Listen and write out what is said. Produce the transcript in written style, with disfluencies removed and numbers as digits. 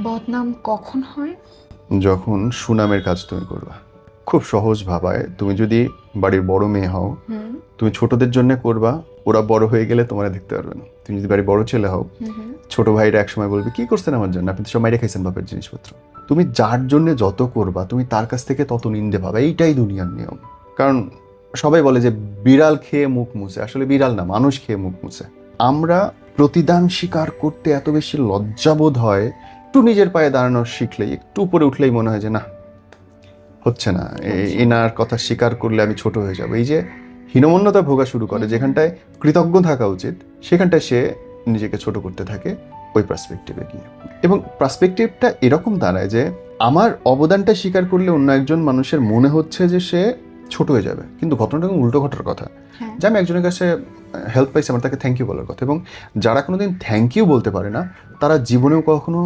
বদনাম কখন হয়? যখন সুনামের কাজ তুমি করবা। খুব সহজ ভাবায়, তুমি যদি বাড়ির বড় মেয়ে হও, তুমি ছোটদের জন্য করবা, ওরা বড় হয়ে গেলে তোমার দেখতে পারবে না। তুমি যদি বাড়ির বড় ছেলে হও, ছোট ভাইরা একসময় বলবে কি করছেন আমার জন্য, আপনি তো সব মাইরে খাইছেন বাপের জিনিসপত্র। তুমি যার জন্য যত করবা, তুমি তার কাছ থেকে তত নিন্দে পাবে। এইটাই দুনিয়ার নিয়ম। কারণ সবাই বলে যে বিড়াল খেয়ে মুখ মুছে, আসলে বিড়াল না, মানুষ খেয়ে মুখ মুছে। আমরা প্রতিদান স্বীকার করতে এত বেশি লজ্জাবোধ হয়, একটু নিজের পায়ে দাঁড়ানো শিখলেই, একটু উপরে উঠলেই মনে হয় যে না, হচ্ছে না, এনার কথা স্বীকার করলে আমি ছোট হয়ে যাব। এই যে হীনমন্যতা ভোগা শুরু করে, যেখানটায় কৃতজ্ঞ থাকা উচিত, সেখানটায় সে নিজেকে ছোট করতে থাকে ওই পার্সপেক্টিভে গিয়ে। এবং পার্সপেক্টিভটা এরকম দাঁড়ায় যে আমার অবদানটা স্বীকার করলে অন্য একজন মানুষের মনে হচ্ছে যে সে ছোট হয়ে যাবে, কিন্তু ঘটনাটা উল্টো ঘটার কথা। যে আমি একজনের কাছে হেল্প পাইছি, আমার তাকে থ্যাংক ইউ বলার কথা। এবং যারা কোনোদিন থ্যাংক ইউ বলতে পারে না, তারা জীবনেও কখনো